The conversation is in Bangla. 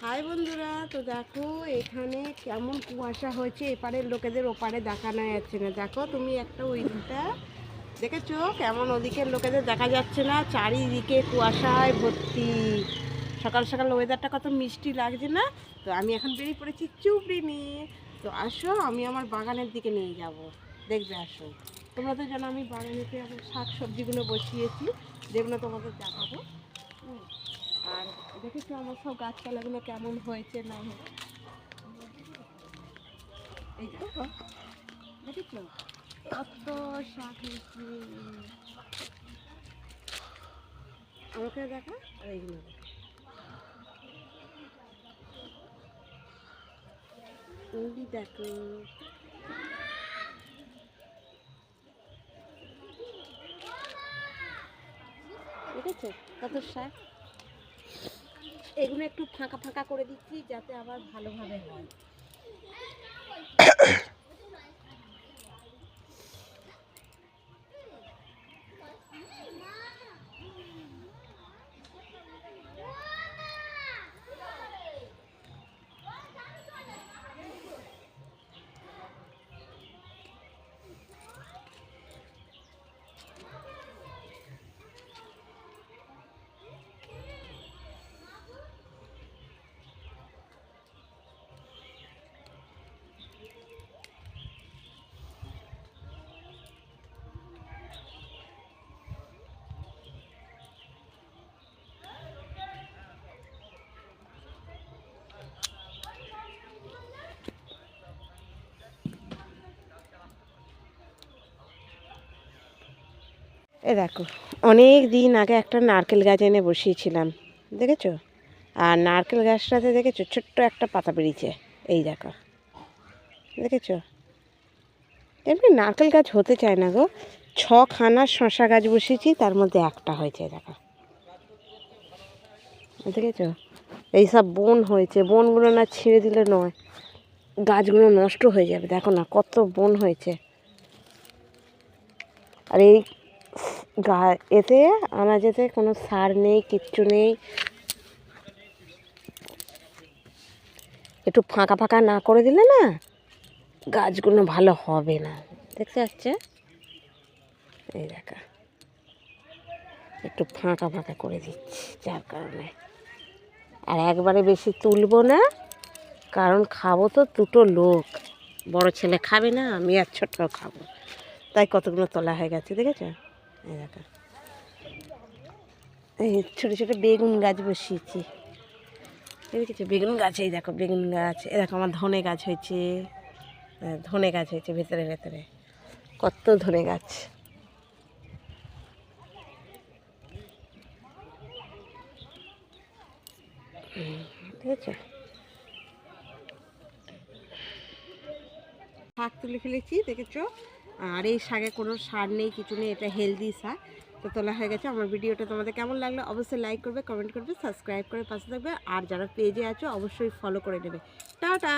হাই বন্ধুরা, তো দেখো এখানে কেমন কুয়াশা হয়েছে। এপারের লোকেদের ওপারে দেখানো যাচ্ছে না। দেখো তুমি একটা ওই দিকটা দেখেছো কেমন, ওদিকের লোকেদের দেখা যাচ্ছে না। চারিদিকে কুয়াশায় ভর্তি। সকাল সকাল ওয়েদারটা কত মিষ্টি লাগছে না? তো আমি এখন বেরিয়ে পড়েছি চুবড়ি নিয়ে। তো আসো, আমি আমার বাগানের দিকে নিয়ে যাব, দেখবে। আসো, তোমরা তো জানো আমি বাগানেতে আমার শাক সবজিগুলো বসিয়েছি, যেগুলো তোমাদের দেখাবো। আর দেখেছো আমার সব গাছপালাগুলো কেমন হয়েছে না হয়েছে। এই দেখো, দেখেছো কত শাক হয়েছে। আমাকে দেখা, আর এইগুলো দেখো, ওই দেখো। দেখেছো কত শাক। এগুলো একটু ফাঁকা ফাঁকা করে দিচ্ছি যাতে আবার ভালোভাবে হয়। এ দেখো, অনেক দিন আগে একটা নারকেল গাছ এনে বসিয়েছিলাম, দেখেছো? আর নারকেল গাছটাতে দেখেছো ছোট্ট একটা পাতা বেরিয়েছে। এই দেখো, দেখেছো? এমনি নারকেল গাছ হতে চায় না গো। ছখানা শশা গাছ বসিয়েছি, তার মধ্যে একটা হয়েছে। দেখো, দেখেছো? এইসব বন হয়েছে, বনগুলো না ছেড়ে দিলে নয়, গাছগুলো নষ্ট হয়ে যাবে। দেখো না কত বন হয়েছে। আর এই এতে আনাজেতে কোনো সার নেই, কিচ্ছু নেই। একটু ফাঁকা ফাঁকা না করে দিলে না, গাছগুলো ভালো হবে না। দেখতে পাচ্ছে? এই দেখা, একটু ফাঁকা ফাঁকা করে দিচ্ছি যার কারণে। আর একবারে বেশি তুলবো না, কারণ খাবো তো দুটো লোক। বড় ছেলে খাবে না, আমি আর ছোটটাও খাবো, তাই কতগুলো তোলা হয়ে গেছে। দেখেছো? এই দেখা, এই ছোটো ছোটো বেগুন গাছ বসিয়েছি। দেখেছো বেগুন গাছ? এই দেখো বেগুন গাছ। এ দেখো আমার ধনে গাছ হয়েছে, ধনে গাছ হয়েছে ভেতরে ভেতরে, কত ধনে গাছ। দেখেছো? শাক তুলে ফেলেছি, দেখেছো? আর এই শাকে কোনো সার নেই, কিছু নেই, এটা হেলদি শাক। তো তোলা হয়ে গেছে। আমার ভিডিওটা তোমাদের কেমন লাগলো অবশ্যই লাইক করবে, কমেন্ট করবে, সাবস্ক্রাইব করে পাশে থাকবে। আর যারা পেজে আছো অবশ্যই ফলো করে নেবে। টাটা।